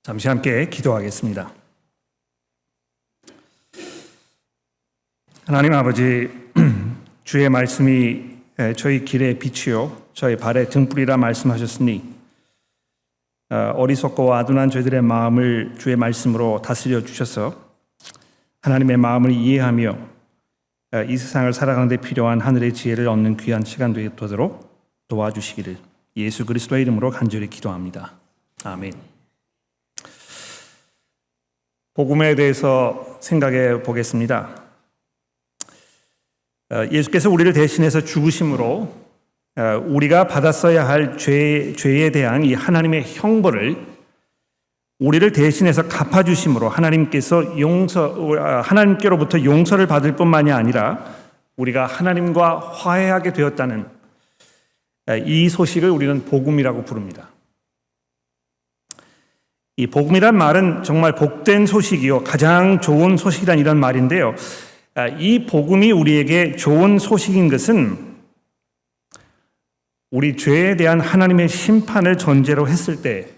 잠시 함께 기도하겠습니다. 하나님 아버지, 주의 말씀이 저희 길의 빛이요 저희 발의 등불이라 말씀하셨으니 어리석고 아둔한 저희들의 마음을 주의 말씀으로 다스려 주셔서 하나님의 마음을 이해하며 이 세상을 살아가는 데 필요한 하늘의 지혜를 얻는 귀한 시간 되도록 도와주시기를 예수 그리스도의 이름으로 간절히 기도합니다. 아멘. 복음에 대해서 생각해 보겠습니다. 예수께서 우리를 대신해서 죽으심으로 우리가 받았어야 할 죄에 대한 이 하나님의 형벌을 우리를 대신해서 갚아주심으로 하나님께로부터 용서를 받을 뿐만이 아니라 우리가 하나님과 화해하게 되었다는 이 소식을 우리는 복음이라고 부릅니다. 이 복음이란 말은 정말 복된 소식이요 가장 좋은 소식이란 이런 말인데요. 이 복음이 우리에게 좋은 소식인 것은 우리 죄에 대한 하나님의 심판을 전제로 했을 때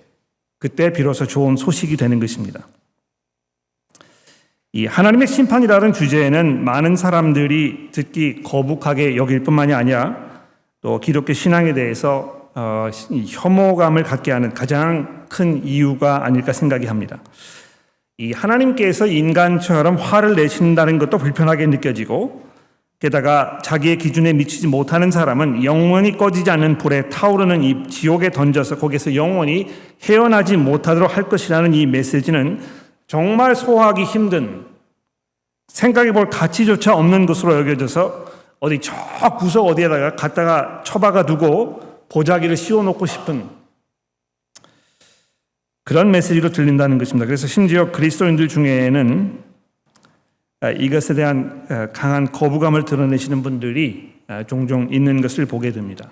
그때 비로소 좋은 소식이 되는 것입니다. 이 하나님의 심판이라는 주제에는 많은 사람들이 듣기 거북하게 여길 뿐만이 아니라 또 기독교 신앙에 대해서 혐오감을 갖게 하는 가장 큰 이유가 아닐까 생각이 합니다. 이 하나님께서 인간처럼 화를 내신다는 것도 불편하게 느껴지고 게다가 자기의 기준에 미치지 못하는 사람은 영원히 꺼지지 않는 불에 타오르는 이 지옥에 던져서 거기서 영원히 헤어나지 못하도록 할 것이라는 이 메시지는 정말 소화하기 힘든 생각해 볼 가치조차 없는 것으로 여겨져서 어디 저 구석 어디에다가 갖다가 처박아 두고 보자기를 씌워놓고 싶은 그런 메시지로 들린다는 것입니다. 그래서 심지어 그리스도인들 중에는 이것에 대한 강한 거부감을 드러내시는 분들이 종종 있는 것을 보게 됩니다.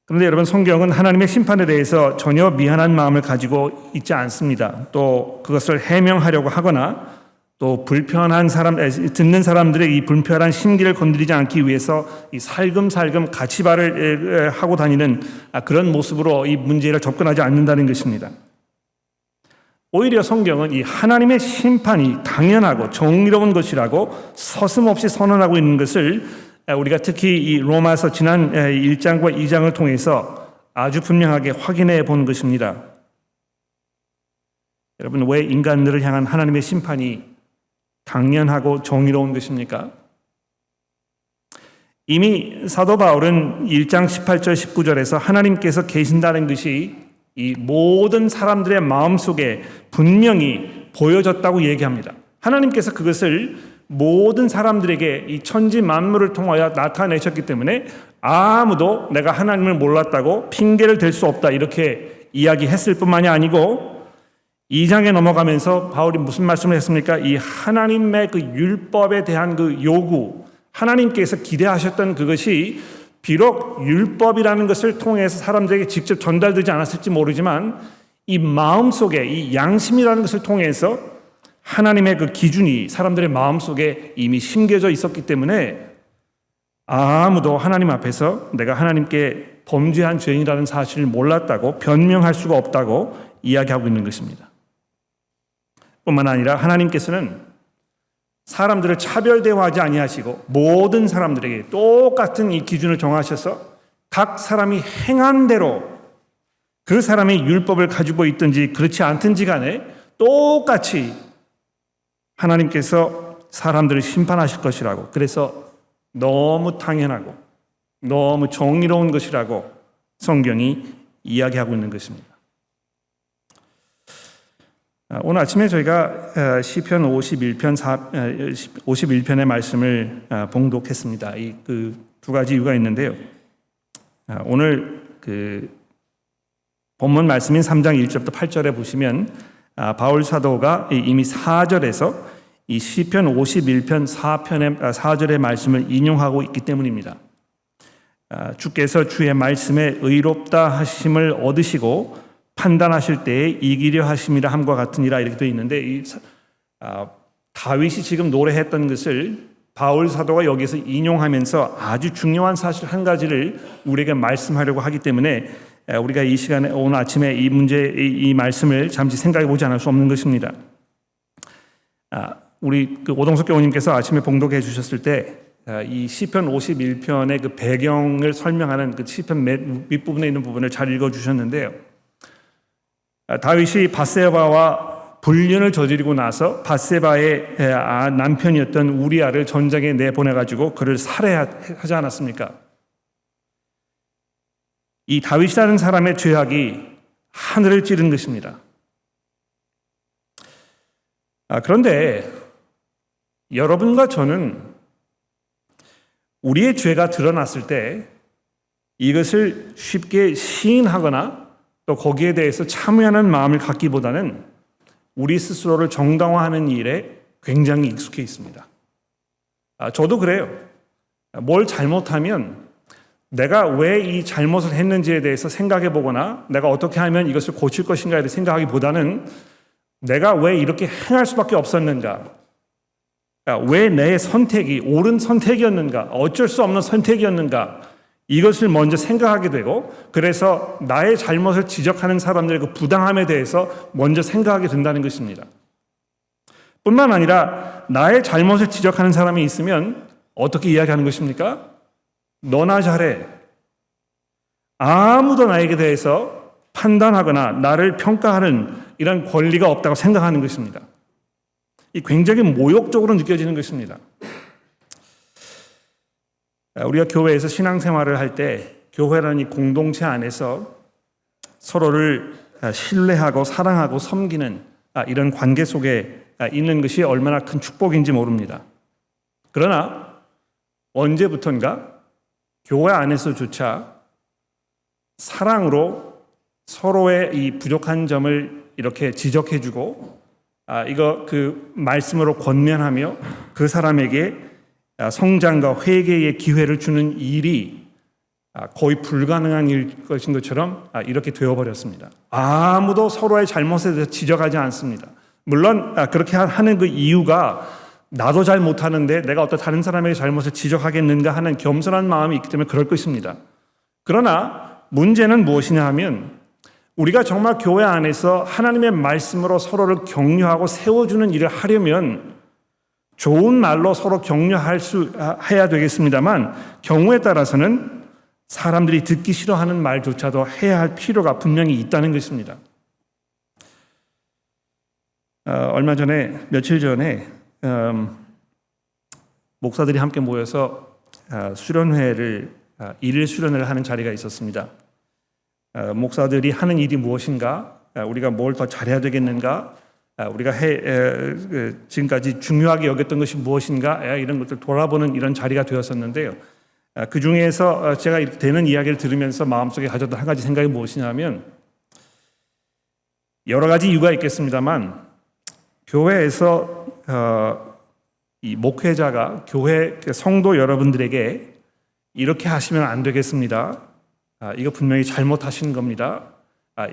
그런데 여러분, 성경은 하나님의 심판에 대해서 전혀 미안한 마음을 가지고 있지 않습니다. 또 그것을 해명하려고 하거나 또 불편한 듣는 사람들의 이 불편한 심기를 건드리지 않기 위해서 이 살금살금 가치발을 하고 다니는 그런 모습으로 이 문제를 접근하지 않는다는 것입니다. 오히려 성경은 이 하나님의 심판이 당연하고 정의로운 것이라고 서슴없이 선언하고 있는 것을 우리가 특히 이 로마서 지난 1장과 2장을 통해서 아주 분명하게 확인해 본 것입니다. 여러분, 왜 인간들을 향한 하나님의 심판이 당연하고 정의로운 것입니까? 이미 사도 바울은 1장 18절 19절에서 하나님께서 계신다는 것이 이 모든 사람들의 마음속에 분명히 보여졌다고 얘기합니다. 하나님께서 그것을 모든 사람들에게 이 천지 만물을 통하여 나타내셨기 때문에 아무도 내가 하나님을 몰랐다고 핑계를 댈 수 없다 이렇게 이야기했을 뿐만이 아니고 2장에 넘어가면서 바울이 무슨 말씀을 했습니까? 이 하나님의 그 율법에 대한 그 요구, 하나님께서 기대하셨던 그것이 비록 율법이라는 것을 통해서 사람들에게 직접 전달되지 않았을지 모르지만 이 마음속에 이 양심이라는 것을 통해서 하나님의 그 기준이 사람들의 마음속에 이미 심겨져 있었기 때문에 아무도 하나님 앞에서 내가 하나님께 범죄한 죄인이라는 사실을 몰랐다고 변명할 수가 없다고 이야기하고 있는 것입니다. 뿐만 아니라 하나님께서는 사람들을 차별 대우하지 아니하시고 모든 사람들에게 똑같은 이 기준을 정하셔서 각 사람이 행한 대로 그 사람의 율법을 가지고 있든지 그렇지 않든지 간에 똑같이 하나님께서 사람들을 심판하실 것이라고, 그래서 너무 당연하고 너무 정의로운 것이라고 성경이 이야기하고 있는 것입니다. 오늘 아침에 저희가 시편 51편의 말씀을 봉독했습니다. 이 그 두 가지 이유가 있는데요. 오늘 그 본문 말씀인 3장 1절부터 8절에 보시면 바울 사도가 이미 4절에서 이 시편 51편 4절의 말씀을 인용하고 있기 때문입니다. 주께서 주의 말씀에 의롭다 하심을 얻으시고 판단하실 때에 이기려 하심이라 함과 같으니라 이렇게 되어 있는데 다윗이 지금 노래했던 것을 바울 사도가 여기서 인용하면서 아주 중요한 사실 한 가지를 우리에게 말씀하려고 하기 때문에 우리가 이 시간에 오늘 아침에 이 문제, 이 말씀을 잠시 생각해 보지 않을 수 없는 것입니다. 우리 오동석 교우님께서 아침에 봉독해 주셨을 때 이 시편 51편의 그 배경을 설명하는 그 시편 밑부분에 있는 부분을 잘 읽어 주셨는데요. 다윗이 밧세바와 불륜을 저지르고 나서 밧세바의 남편이었던 우리아를 전장에 내보내가지고 그를 살해하지 않았습니까? 이 다윗이라는 사람의 죄악이 하늘을 찌른 것입니다. 그런데 여러분과 저는 우리의 죄가 드러났을 때 이것을 쉽게 시인하거나 또 거기에 대해서 참여하는 마음을 갖기보다는 우리 스스로를 정당화하는 일에 굉장히 익숙해 있습니다. 저도 그래요. 뭘 잘못하면 내가 왜 이 잘못을 했는지에 대해서 생각해 보거나 내가 어떻게 하면 이것을 고칠 것인가에 대해 생각하기보다는 내가 왜 이렇게 행할 수밖에 없었는가, 왜 내 선택이 옳은 선택이었는가, 어쩔 수 없는 선택이었는가, 이것을 먼저 생각하게 되고 그래서 나의 잘못을 지적하는 사람들의 그 부당함에 대해서 먼저 생각하게 된다는 것입니다. 뿐만 아니라 나의 잘못을 지적하는 사람이 있으면 어떻게 이야기하는 것입니까? 너나 잘해. 아무도 나에게 대해서 판단하거나 나를 평가하는 이런 권리가 없다고 생각하는 것입니다. 이 굉장히 모욕적으로 느껴지는 것입니다. 우리가 교회에서 신앙생활을 할 때 교회라는 이 공동체 안에서 서로를 신뢰하고 사랑하고 섬기는 이런 관계 속에 있는 것이 얼마나 큰 축복인지 모릅니다. 그러나 언제부턴가 교회 안에서조차 사랑으로 서로의 이 부족한 점을 이렇게 지적해주고 이거 그 말씀으로 권면하며 그 사람에게 성장과 회개의 기회를 주는 일이 거의 불가능한 일 것인 것처럼 이렇게 되어버렸습니다. 아무도 서로의 잘못에 대해서 지적하지 않습니다. 물론 그렇게 하는 그 이유가 나도 잘 못하는데 내가 어떤 다른 사람의 잘못을 지적하겠는가 하는 겸손한 마음이 있기 때문에 그럴 것입니다. 그러나 문제는 무엇이냐 하면 우리가 정말 교회 안에서 하나님의 말씀으로 서로를 격려하고 세워주는 일을 하려면 좋은 말로 서로 격려해야 되겠습니다만 경우에 따라서는 사람들이 듣기 싫어하는 말조차도 해야 할 필요가 분명히 있다는 것입니다. 며칠 전에 목사들이 함께 모여서 일일 수련회를 하는 자리가 있었습니다. 목사들이 하는 일이 무엇인가, 우리가 뭘 더 잘해야 되겠는가, 우리가 지금까지 중요하게 여겼던 것이 무엇인가, 이런 것들 돌아보는 이런 자리가 되었었는데요. 그 중에서 제가 이렇게 되는 이야기를 들으면서 마음속에 가졌던 한 가지 생각이 무엇이냐면 여러 가지 이유가 있겠습니다만 교회에서 이 목회자가 교회 성도 여러분들에게 이렇게 하시면 안 되겠습니다. 이거 분명히 잘못하신 겁니다.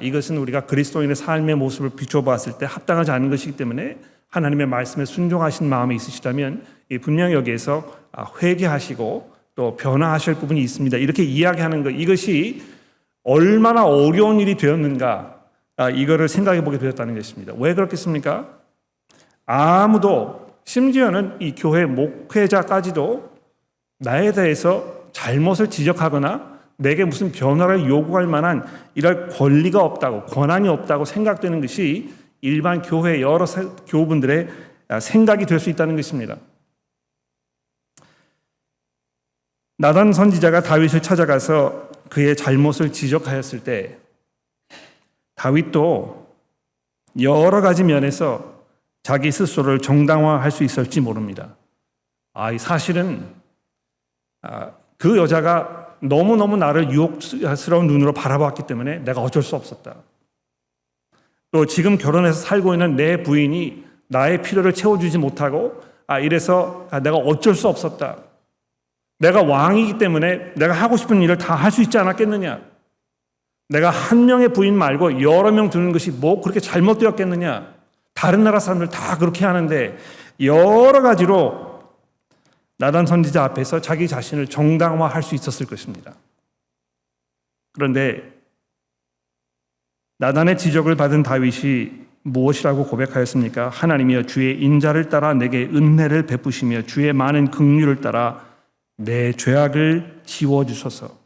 이것은 우리가 그리스도인의 삶의 모습을 비춰봤을 때 합당하지 않은 것이기 때문에 하나님의 말씀에 순종하신 마음이 있으시다면 분명히 여기에서 회개하시고 또 변화하실 부분이 있습니다. 이렇게 이야기하는 것, 이것이 얼마나 어려운 일이 되었는가, 이거를 생각해 보게 되었다는 것입니다. 왜 그렇겠습니까? 아무도, 심지어는 이 교회 목회자까지도 나에 대해서 잘못을 지적하거나 내게 무슨 변화를 요구할 만한 이럴 권리가 없다고, 권한이 없다고 생각되는 것이 일반 교회 여러 교우분들의 생각이 될 수 있다는 것입니다. 나단 선지자가 다윗을 찾아가서 그의 잘못을 지적하였을 때 다윗도 여러 가지 면에서 자기 스스로를 정당화할 수 있을지 모릅니다. 사실은 그 여자가 너무너무 나를 유혹스러운 눈으로 바라봤기 때문에 내가 어쩔 수 없었다. 또 지금 결혼해서 살고 있는 내 부인이 나의 필요를 채워주지 못하고 이래서 내가 어쩔 수 없었다. 내가 왕이기 때문에 내가 하고 싶은 일을 다 할 수 있지 않았겠느냐. 내가 한 명의 부인 말고 여러 명 두는 것이 뭐 그렇게 잘못되었겠느냐. 다른 나라 사람들 다 그렇게 하는데 여러 가지로 나단 선지자 앞에서 자기 자신을 정당화할 수 있었을 것입니다. 그런데 나단의 지적을 받은 다윗이 무엇이라고 고백하였습니까? 하나님이여 주의 인자를 따라 내게 은혜를 베푸시며 주의 많은 긍휼을 따라 내 죄악을 지워주소서.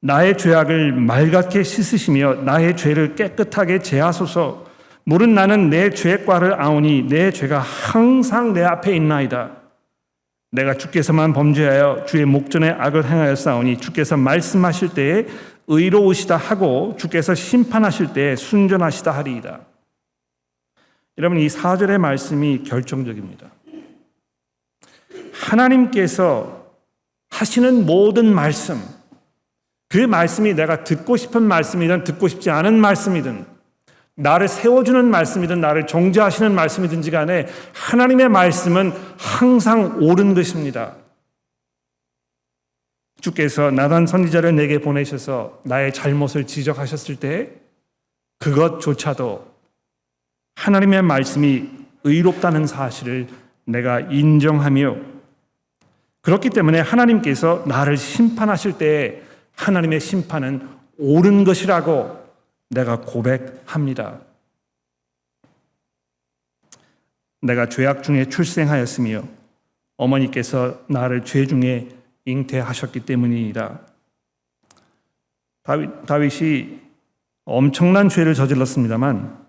나의 죄악을 맑게 씻으시며 나의 죄를 깨끗하게 제하소서. 물은 나는 내 죄과를 아오니 내 죄가 항상 내 앞에 있나이다. 내가 주께서만 범죄하여 주의 목전에 악을 행하였사오니 주께서 말씀하실 때에 의로우시다 하고 주께서 심판하실 때에 순전하시다 하리이다. 여러분, 이 4절의 말씀이 결정적입니다. 하나님께서 하시는 모든 말씀, 그 말씀이 내가 듣고 싶은 말씀이든 듣고 싶지 않은 말씀이든 나를 세워주는 말씀이든 나를 정죄하시는 말씀이든지 간에 하나님의 말씀은 항상 옳은 것입니다. 주께서 나단 선지자를 내게 보내셔서 나의 잘못을 지적하셨을 때 그것조차도 하나님의 말씀이 의롭다는 사실을 내가 인정하며, 그렇기 때문에 하나님께서 나를 심판하실 때 하나님의 심판은 옳은 것이라고 내가 고백합니다. 내가 죄악 중에 출생하였으며 어머니께서 나를 죄 중에 잉태하셨기 때문이다. 다윗이 엄청난 죄를 저질렀습니다만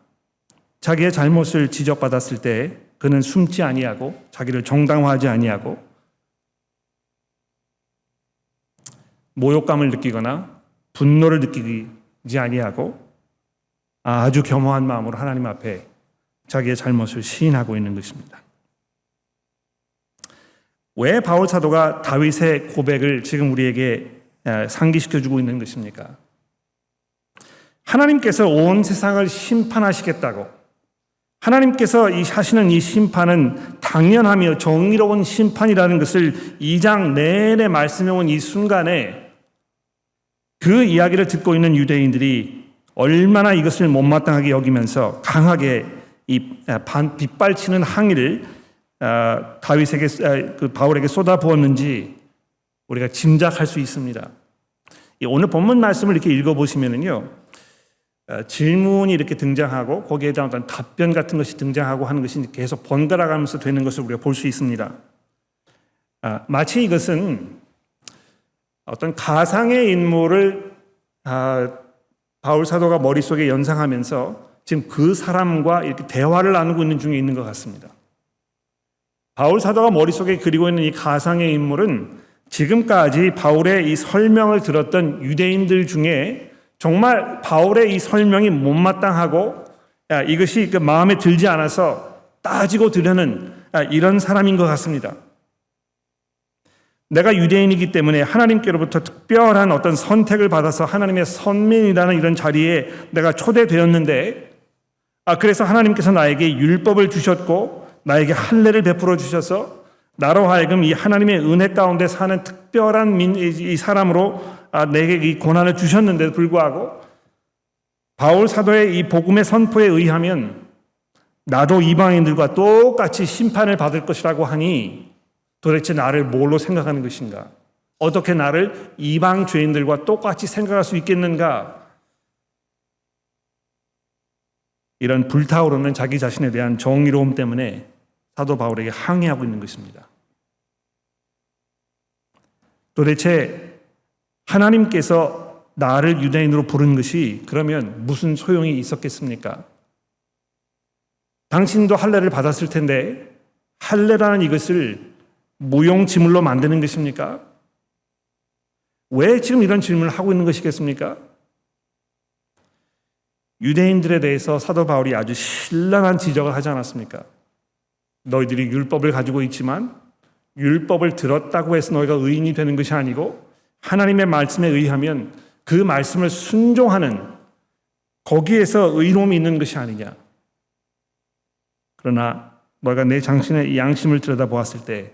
자기의 잘못을 지적받았을 때 그는 숨지 아니하고 자기를 정당화하지 아니하고 모욕감을 느끼거나 분노를 느끼지 아니하고 아주 겸허한 마음으로 하나님 앞에 자기의 잘못을 시인하고 있는 것입니다. 왜 바울 사도가 다윗의 고백을 지금 우리에게 상기시켜주고 있는 것입니까? 하나님께서 온 세상을 심판하시겠다고, 하나님께서 하시는 이 심판은 당연하며 정의로운 심판이라는 것을 2장 내내 말씀해온 이 순간에 그 이야기를 듣고 있는 유대인들이 얼마나 이것을 못마땅하게 여기면서 강하게 이 빗발치는 항의를 다윗에게, 바울에게 쏟아부었는지 우리가 짐작할 수 있습니다. 오늘 본문 말씀을 이렇게 읽어보시면은요, 질문이 이렇게 등장하고 거기에 대한 어떤 답변 같은 것이 등장하고 하는 것이 계속 번갈아 가면서 되는 것을 우리가 볼 수 있습니다. 마치 이것은 어떤 가상의 인물을 바울 사도가 머릿속에 연상하면서 지금 그 사람과 이렇게 대화를 나누고 있는 중에 있는 것 같습니다. 바울 사도가 머릿속에 그리고 있는 이 가상의 인물은 지금까지 바울의 이 설명을 들었던 유대인들 중에 정말 바울의 이 설명이 못마땅하고 이것이 마음에 들지 않아서 따지고 들으는 이런 사람인 것 같습니다. 내가 유대인이기 때문에 하나님께로부터 특별한 어떤 선택을 받아서 하나님의 선민이라는 이런 자리에 내가 초대되었는데, 그래서 하나님께서 나에게 율법을 주셨고 나에게 할례를 베풀어 주셔서 나로 하여금 이 하나님의 은혜 가운데 사는 특별한 이 사람으로 내게 이 고난을 주셨는데도 불구하고 바울 사도의 이 복음의 선포에 의하면 나도 이방인들과 똑같이 심판을 받을 것이라고 하니 도대체 나를 뭘로 생각하는 것인가? 어떻게 나를 이방 죄인들과 똑같이 생각할 수 있겠는가? 이런 불타오르는 자기 자신에 대한 정의로움 때문에 사도 바울에게 항의하고 있는 것입니다. 도대체 하나님께서 나를 유대인으로 부른 것이 그러면 무슨 소용이 있었겠습니까? 당신도 할례를 받았을 텐데 할례라는 이것을 무용지물로 만드는 것입니까? 왜 지금 이런 질문을 하고 있는 것이겠습니까? 유대인들에 대해서 사도 바울이 아주 신랄한 지적을 하지 않았습니까? 너희들이 율법을 가지고 있지만 율법을 들었다고 해서 너희가 의인이 되는 것이 아니고 하나님의 말씀에 의하면 그 말씀을 순종하는 거기에서 의로움이 있는 것이 아니냐. 그러나 너희가 내 당신의 양심을 들여다보았을 때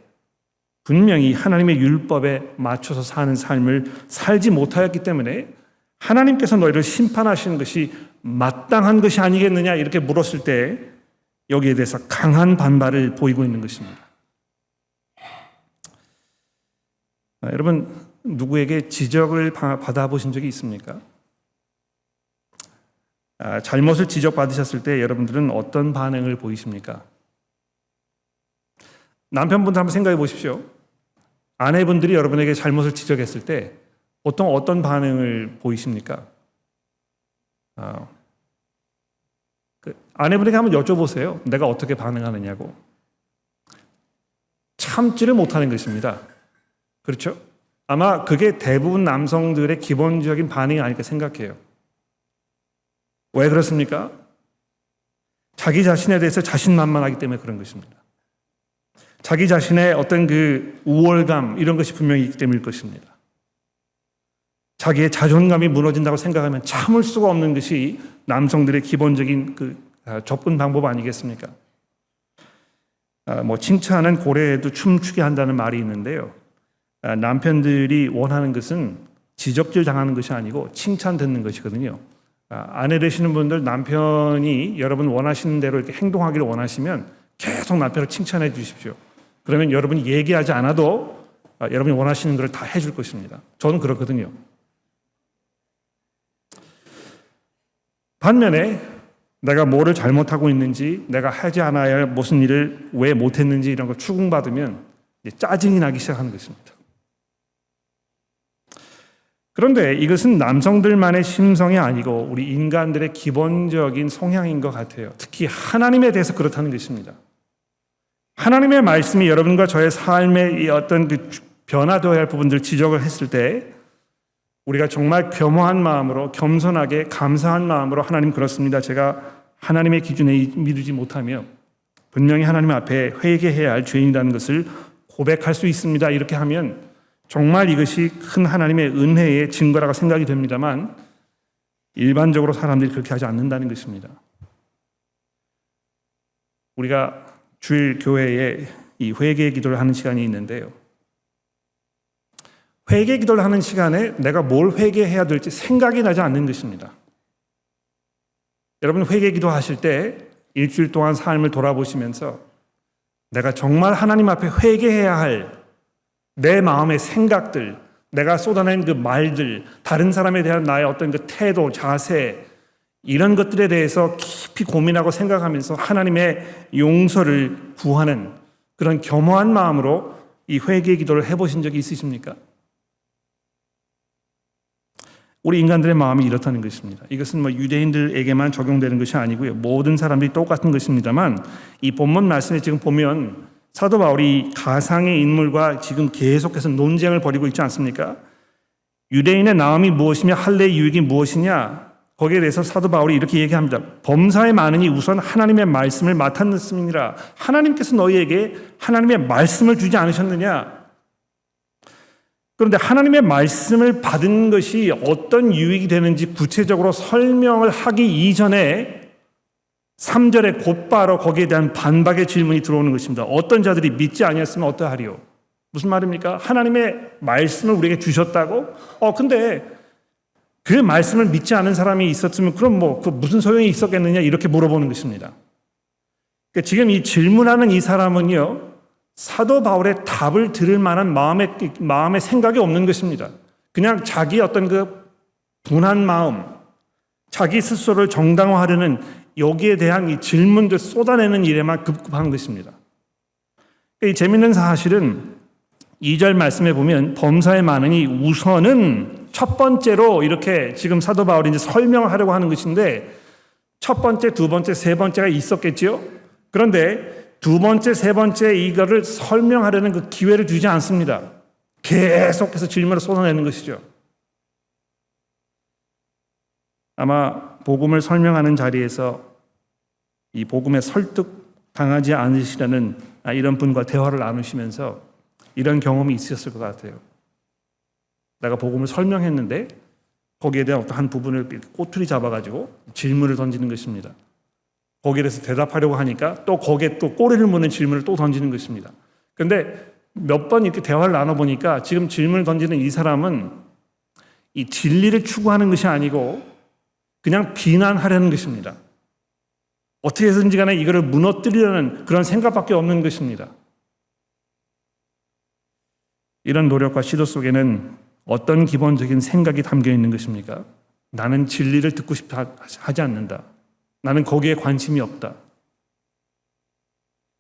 분명히 하나님의 율법에 맞춰서 사는 삶을 살지 못하였기 때문에 하나님께서 너희를 심판하시는 것이 마땅한 것이 아니겠느냐 이렇게 물었을 때 여기에 대해서 강한 반발을 보이고 있는 것입니다. 여러분, 누구에게 지적을 받아보신 적이 있습니까? 잘못을 지적받으셨을 때 여러분들은 어떤 반응을 보이십니까? 남편분들 한번 생각해 보십시오. 아내분들이 여러분에게 잘못을 지적했을 때 보통 어떤 반응을 보이십니까? 아내분에게 한번 여쭤보세요. 내가 어떻게 반응하느냐고. 참지를 못하는 것입니다. 그렇죠? 아마 그게 대부분 남성들의 기본적인 반응이 아닐까 생각해요. 왜 그렇습니까? 자기 자신에 대해서 자신만만하기 때문에 그런 것입니다. 자기 자신의 어떤 그 우월감 이런 것이 분명히 있기 때문일 것입니다. 자기의 자존감이 무너진다고 생각하면 참을 수가 없는 것이 남성들의 기본적인 그 접근 방법 아니겠습니까? 칭찬은 고래에도 춤추게 한다는 말이 있는데요. 남편들이 원하는 것은 지적질 당하는 것이 아니고 칭찬 듣는 것이거든요. 아내 되시는 분들 남편이 여러분 원하시는 대로 이렇게 행동하기를 원하시면 계속 남편을 칭찬해 주십시오. 그러면 여러분이 얘기하지 않아도 여러분이 원하시는 걸 다 해줄 것입니다. 저는 그렇거든요. 반면에 내가 뭐를 잘못하고 있는지, 내가 하지 않아야 할 무슨 일을 왜 못했는지 이런 걸 추궁받으면 짜증이 나기 시작하는 것입니다. 그런데 이것은 남성들만의 심성이 아니고 우리 인간들의 기본적인 성향인 것 같아요. 특히 하나님에 대해서 그렇다는 것입니다. 하나님의 말씀이 여러분과 저의 삶의 어떤 그 변화되어야 할 부분들 지적을 했을 때 우리가 정말 겸허한 마음으로 겸손하게 감사한 마음으로 하나님 그렇습니다. 제가 하나님의 기준에 믿지 못하며 분명히 하나님 앞에 회개해야 할 죄인이라는 것을 고백할 수 있습니다. 이렇게 하면 정말 이것이 큰 하나님의 은혜의 증거라고 생각이 됩니다만 일반적으로 사람들이 그렇게 하지 않는다는 것입니다. 우리가 주일 교회에 이 회개 기도를 하는 시간이 있는데요. 회개 기도를 하는 시간에 내가 뭘 회개해야 될지 생각이 나지 않는 것입니다. 여러분 회개 기도하실 때 일주일 동안 삶을 돌아보시면서 내가 정말 하나님 앞에 회개해야 할 내 마음의 생각들, 내가 쏟아낸 그 말들, 다른 사람에 대한 나의 어떤 그 태도, 자세 이런 것들에 대해서 깊이 고민하고 생각하면서 하나님의 용서를 구하는 그런 겸허한 마음으로 이 회개 기도를 해보신 적이 있으십니까? 우리 인간들의 마음이 이렇다는 것입니다. 이것은 유대인들에게만 적용되는 것이 아니고요. 모든 사람들이 똑같은 것입니다만 이 본문 말씀에 지금 보면 사도 바울이 가상의 인물과 지금 계속해서 논쟁을 벌이고 있지 않습니까? 유대인의 나음이 무엇이며 할례의 유익이 무엇이냐? 거기에 대해서 사도 바울이 이렇게 얘기합니다. 범사에 많으니 우선 하나님의 말씀을 맡았느니라. 하나님께서 너희에게 하나님의 말씀을 주지 않으셨느냐? 그런데 하나님의 말씀을 받은 것이 어떤 유익이 되는지 구체적으로 설명을 하기 이전에 3절에 곧바로 거기에 대한 반박의 질문이 들어오는 것입니다. 어떤 자들이 믿지 아니했으면 어떠하리요? 무슨 말입니까? 하나님의 말씀을 우리에게 주셨다고? 근데 그 말씀을 믿지 않은 사람이 있었으면 그럼 그 무슨 소용이 있었겠느냐 이렇게 물어보는 것입니다. 그러니까 지금 이 질문하는 이 사람은요. 사도 바울의 답을 들을 만한 마음의 생각이 없는 것입니다. 그냥 자기 어떤 그 분한 마음, 자기 스스로를 정당화하려는 여기에 대한 이 질문들 쏟아내는 일에만 급급한 것입니다. 이 재밌는 사실은 2절 말씀에 보면 범사에 많으니 우선은 첫 번째로 이렇게 지금 사도 바울이 이제 설명을 하려고 하는 것인데 첫 번째, 두 번째, 세 번째가 있었겠지요. 그런데 두 번째, 세 번째 이거를 설명하려는 그 기회를 주지 않습니다. 계속해서 질문을 쏟아내는 것이죠. 아마 복음을 설명하는 자리에서 이 복음에 설득당하지 않으시려는 이런 분과 대화를 나누시면서 이런 경험이 있으셨을 것 같아요. 내가 복음을 설명했는데 거기에 대한 어떤 한 부분을 꼬투리 잡아가지고 질문을 던지는 것입니다. 거기에 대해서 대답하려고 하니까 또 거기에 또 꼬리를 무는 질문을 또 던지는 것입니다. 그런데 몇 번 이렇게 대화를 나눠보니까 지금 질문을 던지는 이 사람은 이 진리를 추구하는 것이 아니고 그냥 비난하려는 것입니다. 어떻게 해서든지 간에 이거를 무너뜨리려는 그런 생각밖에 없는 것입니다. 이런 노력과 시도 속에는 어떤 기본적인 생각이 담겨 있는 것입니까? 나는 진리를 듣고 싶어 하지 않는다. 나는 거기에 관심이 없다.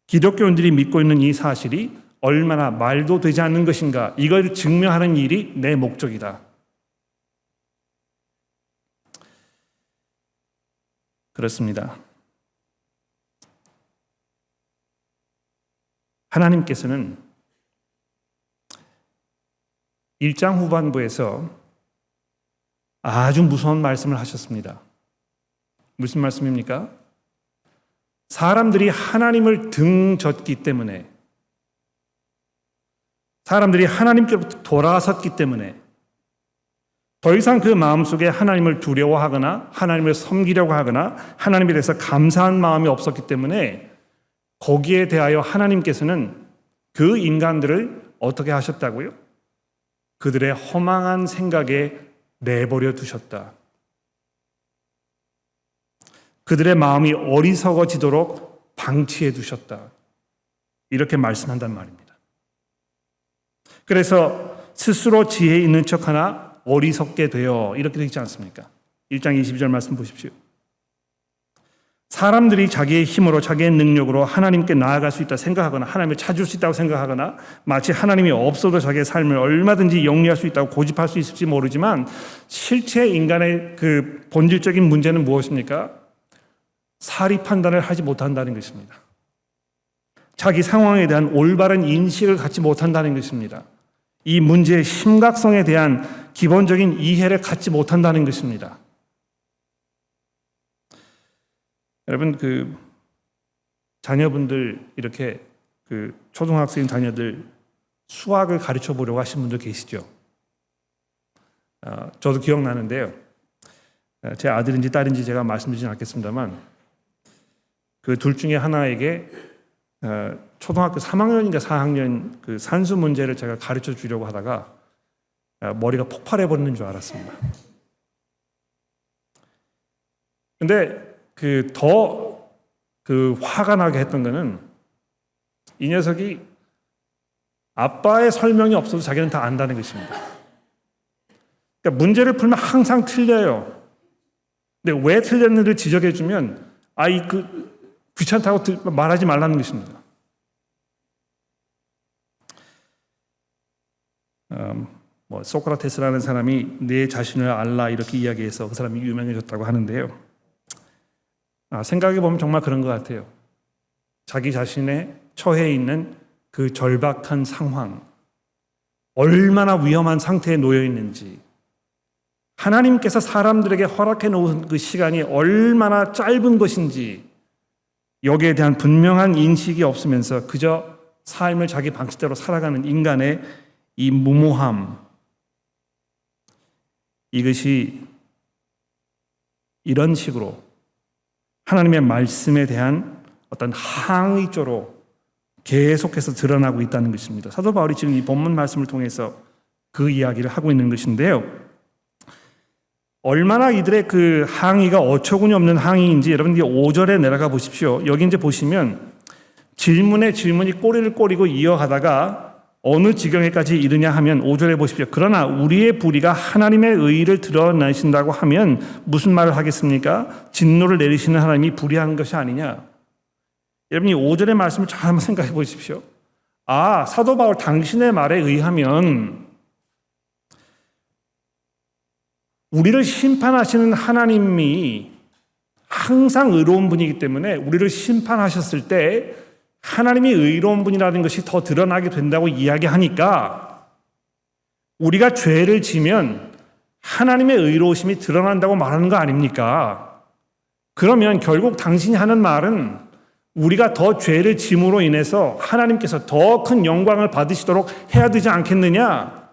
기독교인들이 믿고 있는 이 사실이 얼마나 말도 되지 않는 것인가, 이걸 증명하는 일이 내 목적이다. 그렇습니다. 하나님께서는 1장 후반부에서 아주 무서운 말씀을 하셨습니다. 무슨 말씀입니까? 사람들이 하나님을 등졌기 때문에, 사람들이 하나님께로부터 돌아섰기 때문에 더 이상 그 마음속에 하나님을 두려워하거나 하나님을 섬기려고 하거나 하나님에 대해서 감사한 마음이 없었기 때문에 거기에 대하여 하나님께서는 그 인간들을 어떻게 하셨다고요? 그들의 허망한 생각에 내버려 두셨다. 그들의 마음이 어리석어지도록 방치해 두셨다. 이렇게 말씀한단 말입니다. 그래서 스스로 지혜 있는 척하나 어리석게 되어, 이렇게 되지 않습니까? 1장 22절 말씀 보십시오. 사람들이 자기의 힘으로 자기의 능력으로 하나님께 나아갈 수 있다 생각하거나 하나님을 찾을 수 있다고 생각하거나 마치 하나님이 없어도 자기의 삶을 얼마든지 영위할 수 있다고 고집할 수 있을지 모르지만 실제 인간의 그 본질적인 문제는 무엇입니까? 사리 판단을 하지 못한다는 것입니다. 자기 상황에 대한 올바른 인식을 갖지 못한다는 것입니다. 이 문제의 심각성에 대한 기본적인 이해를 갖지 못한다는 것입니다. 여러분, 그 자녀분들, 이렇게 그 초등학생 자녀들 수학을 가르쳐 보려고 하신 분들 계시죠? 저도 기억나는데요. 제 아들인지 딸인지 제가 말씀드리진 않겠습니다만 그 둘 중에 하나에게 초등학교 3학년인가 4학년 그 산수 문제를 제가 가르쳐 주려고 하다가 머리가 폭발해 버리는 줄 알았습니다. 근데 그 화가 나게 했던 거는 이 녀석이 아빠의 설명이 없어도 자기는 다 안다는 것입니다. 그러니까 문제를 풀면 항상 틀려요. 근데 왜 틀렸는지를 지적해 주면 귀찮다고 말하지 말라는 것입니다. 소크라테스라는 사람이 내 자신을 알라 이렇게 이야기해서 그 사람이 유명해졌다고 하는데요. 생각해 보면 정말 그런 것 같아요. 자기 자신의 처해 있는 그 절박한 상황, 얼마나 위험한 상태에 놓여 있는지, 하나님께서 사람들에게 허락해 놓은 그 시간이 얼마나 짧은 것인지 여기에 대한 분명한 인식이 없으면서 그저 삶을 자기 방식대로 살아가는 인간의 이 무모함, 이것이 이런 식으로 하나님의 말씀에 대한 어떤 항의조로 계속해서 드러나고 있다는 것입니다. 사도 바울이 지금 이 본문 말씀을 통해서 그 이야기를 하고 있는 것인데요. 얼마나 이들의 그 항의가 어처구니 없는 항의인지 여러분들이 5절에 내려가 보십시오. 여기 이제 보시면 질문에 질문이 꼬리를 꼬리고 이어가다가 어느 지경에까지 이르냐 하면 5절에 보십시오. 그러나 우리의 불의가 하나님의 의의를 드러내신다고 하면 무슨 말을 하겠습니까? 진노를 내리시는 하나님이 불의한 것이 아니냐. 여러분이 5절의 말씀을 잘 한번 생각해 보십시오. 사도 바울 당신의 말에 의하면 우리를 심판하시는 하나님이 항상 의로운 분이기 때문에 우리를 심판하셨을 때 하나님이 의로운 분이라는 것이 더 드러나게 된다고 이야기하니까 우리가 죄를 지면 하나님의 의로우심이 드러난다고 말하는 거 아닙니까? 그러면 결국 당신이 하는 말은 우리가 더 죄를 짐으로 인해서 하나님께서 더 큰 영광을 받으시도록 해야 되지 않겠느냐?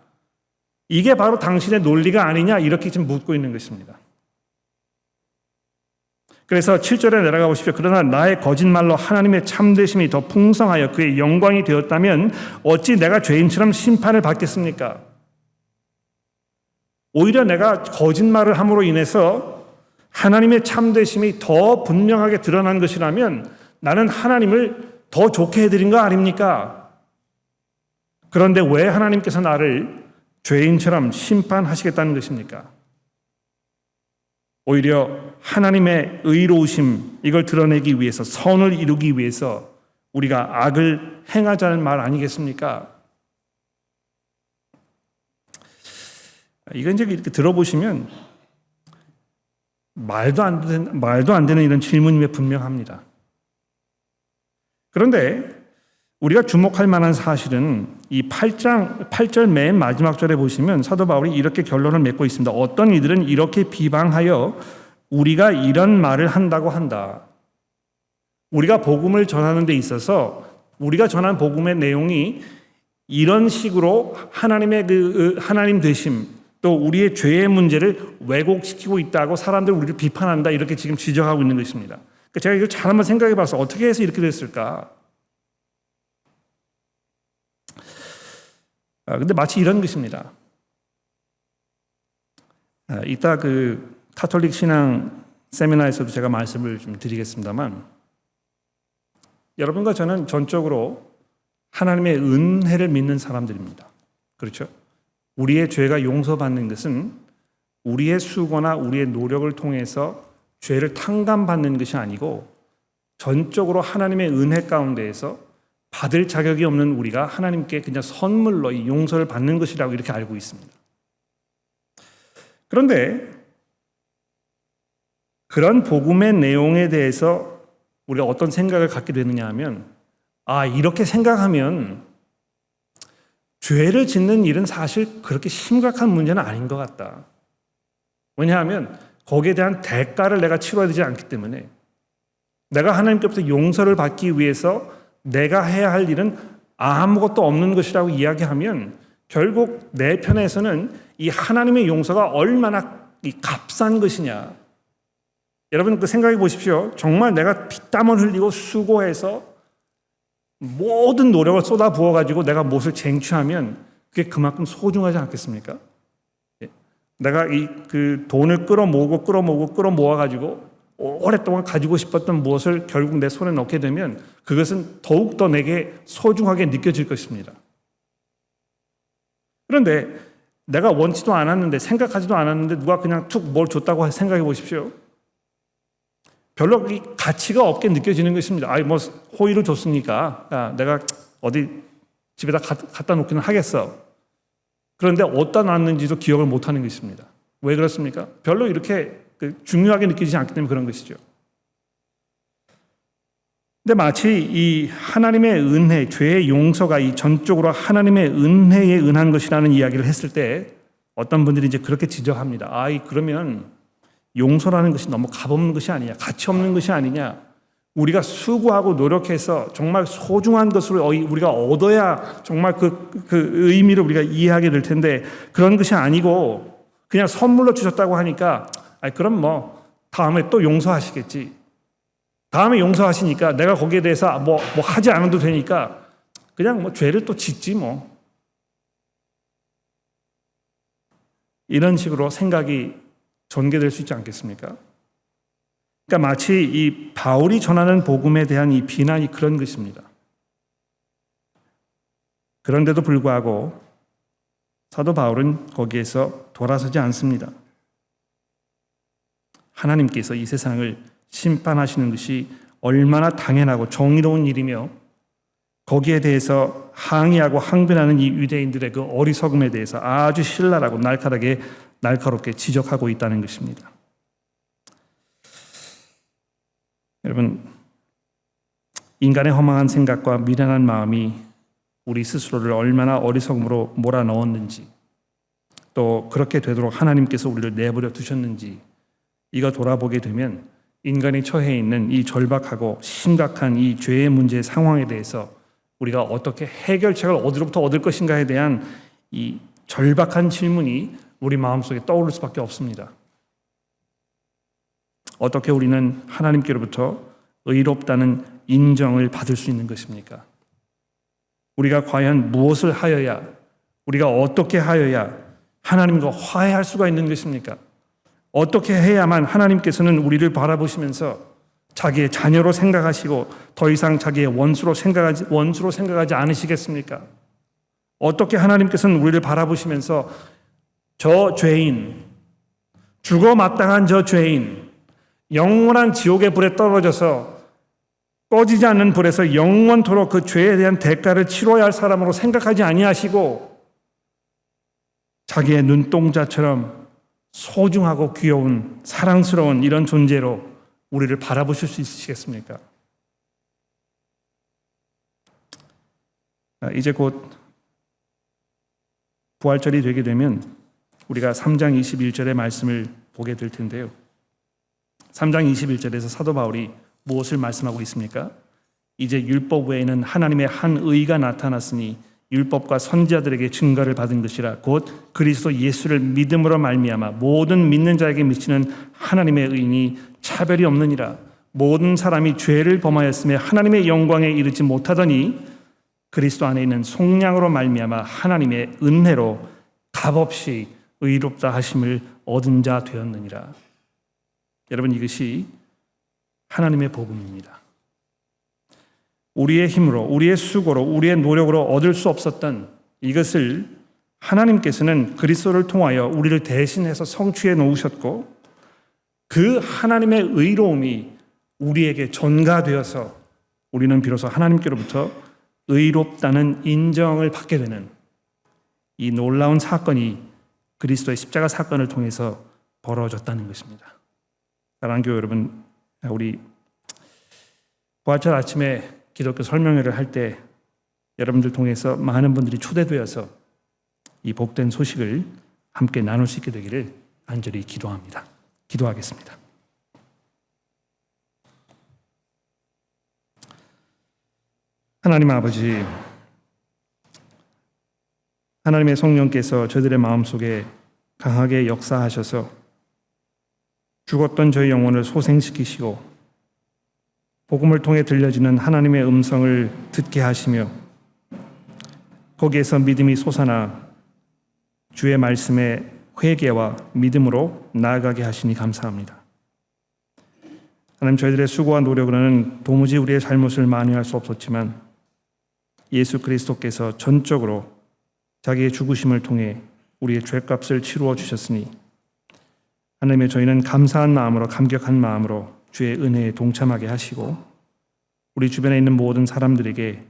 이게 바로 당신의 논리가 아니냐? 이렇게 지금 묻고 있는 것입니다. 그래서 7절에 내려가 보십시오. 그러나 나의 거짓말로 하나님의 참되심이 더 풍성하여 그의 영광이 되었다면 어찌 내가 죄인처럼 심판을 받겠습니까? 오히려 내가 거짓말을 함으로 인해서 하나님의 참되심이 더 분명하게 드러난 것이라면 나는 하나님을 더 좋게 해드린 거 아닙니까? 그런데 왜 하나님께서 나를 죄인처럼 심판하시겠다는 것입니까? 오히려 하나님의 의로우심, 이걸 드러내기 위해서, 선을 이루기 위해서 우리가 악을 행하자는 말 아니겠습니까? 이건 이제 이렇게 들어보시면 말도 안 되는 이런 질문임에 분명합니다. 그런데 우리가 주목할 만한 사실은 이 8절 맨 마지막 절에 보시면 사도 바울이 이렇게 결론을 맺고 있습니다. 어떤 이들은 이렇게 비방하여 우리가 이런 말을 한다고 한다. 우리가 복음을 전하는 데 있어서 우리가 전한 복음의 내용이 이런 식으로 하나님의 하나님 되심, 또 우리의 죄의 문제를 왜곡시키고 있다고 사람들 우리를 비판한다, 이렇게 지금 지적하고 있는 것입니다. 그러니까 제가 이걸 잘 한번 생각해 봐서 어떻게 해서 이렇게 됐을까? 근데 마치 이런 것입니다. 이따 그 카톨릭 신앙 세미나에서도 제가 말씀을 좀 드리겠습니다만, 여러분과 저는 전적으로 하나님의 은혜를 믿는 사람들입니다. 그렇죠? 우리의 죄가 용서받는 것은 우리의 수고나 우리의 노력을 통해서 죄를 탕감받는 것이 아니고 전적으로 하나님의 은혜 가운데에서 받을 자격이 없는 우리가 하나님께 그냥 선물로 이 용서를 받는 것이라고 이렇게 알고 있습니다. 그런데 그런 복음의 내용에 대해서 우리가 어떤 생각을 갖게 되느냐 하면, 이렇게 생각하면 죄를 짓는 일은 사실 그렇게 심각한 문제는 아닌 것 같다. 왜냐하면 거기에 대한 대가를 내가 치러야 되지 않기 때문에, 내가 하나님께로부터 용서를 받기 위해서 내가 해야 할 일은 아무것도 없는 것이라고 이야기하면 결국 내 편에서는 이 하나님의 용서가 얼마나 값싼 것이냐. 여러분 그 생각해 보십시오. 정말 내가 피땀을 흘리고 수고해서 모든 노력을 쏟아 부어가지고 내가 무엇을 쟁취하면 그게 그만큼 소중하지 않겠습니까? 내가 그 돈을 끌어모아가지고 오랫동안 가지고 싶었던 무엇을 결국 내 손에 넣게 되면 그것은 더욱더 내게 소중하게 느껴질 것입니다. 그런데 내가 원치도 않았는데, 생각하지도 않았는데 누가 그냥 툭 뭘 줬다고 생각해 보십시오. 별로 가치가 없게 느껴지는 것입니다. 뭐 호의를 줬으니까 내가 어디 집에다 갖다 놓기는 하겠어. 그런데 어디다 놨는지도 기억을 못하는 것입니다. 왜 그렇습니까? 별로 이렇게 중요하게 느끼지 않기 때문에 그런 것이죠. 근데 마치 이 하나님의 은혜, 죄의 용서가 이 전적으로 하나님의 은혜에 은한 것이라는 이야기를 했을 때 어떤 분들이 이제 그렇게 지적합니다. 그러면 용서라는 것이 너무 값없는 것이 아니냐, 가치 없는 것이 아니냐. 우리가 수고하고 노력해서 정말 소중한 것으로 우리가 얻어야 정말 그 의미를 우리가 이해하게 될 텐데, 그런 것이 아니고 그냥 선물로 주셨다고 하니까 그럼 뭐 다음에 또 용서하시겠지. 다음에 용서하시니까 내가 거기에 대해서 뭐 하지 않아도 되니까 그냥 뭐 죄를 또 짓지 뭐. 이런 식으로 생각이 전개될 수 있지 않겠습니까? 그러니까 마치 이 바울이 전하는 복음에 대한 이 비난이 그런 것입니다. 그런데도 불구하고 사도 바울은 거기에서 돌아서지 않습니다. 하나님께서 이 세상을 심판하시는 것이 얼마나 당연하고 정의로운 일이며 거기에 대해서 항의하고 항변하는 이 유대인들의 그 어리석음에 대해서 아주 신랄하고 날카롭게 지적하고 있다는 것입니다. 여러분, 인간의 허망한 생각과 미련한 마음이 우리 스스로를 얼마나 어리석음으로 몰아넣었는지, 또 그렇게 되도록 하나님께서 우리를 내버려 두셨는지, 이거 돌아보게 되면 인간이 처해 있는 이 절박하고 심각한 이 죄의 문제 상황에 대해서 우리가 어떻게 해결책을 어디로부터 얻을 것인가에 대한 이 절박한 질문이 우리 마음속에 떠오를 수밖에 없습니다. 어떻게 우리는 하나님께로부터 의롭다는 인정을 받을 수 있는 것입니까? 우리가 과연 무엇을 하여야, 우리가 어떻게 하여야 하나님과 화해할 수가 있는 것입니까? 어떻게 해야만 하나님께서는 우리를 바라보시면서 자기의 자녀로 생각하시고 더 이상 자기의 원수로 생각하지 않으시겠습니까? 어떻게 하나님께서는 우리를 바라보시면서 저 죄인, 죽어 마땅한 저 죄인, 영원한 지옥의 불에 떨어져서 꺼지지 않는 불에서 영원토록 그 죄에 대한 대가를 치러야 할 사람으로 생각하지 아니하시고 자기의 눈동자처럼 소중하고 귀여운 사랑스러운 이런 존재로 우리를 바라보실 수 있으시겠습니까? 이제 곧 부활절이 되게 되면 우리가 3장 21절의 말씀을 보게 될 텐데요. 3장 21절에서 사도 바울이 무엇을 말씀하고 있습니까? 이제 율법 외에는 하나님의 한 의가 나타났으니 율법과 선지자들에게 증거를 받은 것이라 곧 그리스도 예수를 믿음으로 말미암아 모든 믿는 자에게 미치는 하나님의 의인이 차별이 없느니라. 모든 사람이 죄를 범하였으며 하나님의 영광에 이르지 못하더니 그리스도 안에 있는 속량으로 말미암아 하나님의 은혜로 값없이 의롭다 하심을 얻은 자 되었느니라. 여러분, 이것이 하나님의 복음입니다. 우리의 힘으로, 우리의 수고로, 우리의 노력으로 얻을 수 없었던 이것을 하나님께서는 그리스도를 통하여 우리를 대신해서 성취해 놓으셨고 그 하나님의 의로움이 우리에게 전가되어서 우리는 비로소 하나님께로부터 의롭다는 인정을 받게 되는 이 놀라운 사건이 그리스도의 십자가 사건을 통해서 벌어졌다는 것입니다. 사랑하는 교회 여러분, 우리 부활절 아침에 기독교 설명회를 할 때 여러분들 통해서 많은 분들이 초대되어서 이 복된 소식을 함께 나눌 수 있게 되기를 간절히 기도합니다. 기도하겠습니다. 하나님 아버지, 하나님의 성령께서 저희들의 마음속에 강하게 역사하셔서 죽었던 저희 영혼을 소생시키시고 복음을 통해 들려지는 하나님의 음성을 듣게 하시며 거기에서 믿음이 솟아나 주의 말씀에 회개와 믿음으로 나아가게 하시니 감사합니다. 하나님, 저희들의 수고와 노력으로는 도무지 우리의 잘못을 만회할 수 없었지만 예수 그리스도께서 전적으로 자기의 죽으심을 통해 우리의 죄값을 치루어 주셨으니 하나님의 저희는 감사한 마음으로, 감격한 마음으로 주의 은혜에 동참하게 하시고 우리 주변에 있는 모든 사람들에게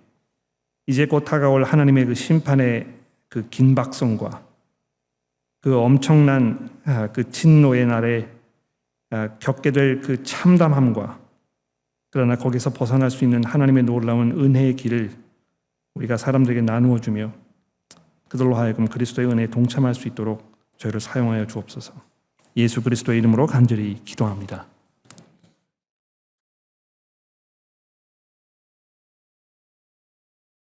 이제 곧 다가올 하나님의 그 심판의 그 긴박성과 그 엄청난 그 진노의 날에 겪게 될 그 참담함과 그러나 거기서 벗어날 수 있는 하나님의 놀라운 은혜의 길을 우리가 사람들에게 나누어 주며 그들로 하여금 그리스도의 은혜에 동참할 수 있도록 저희를 사용하여 주옵소서. 예수 그리스도의 이름으로 간절히 기도합니다.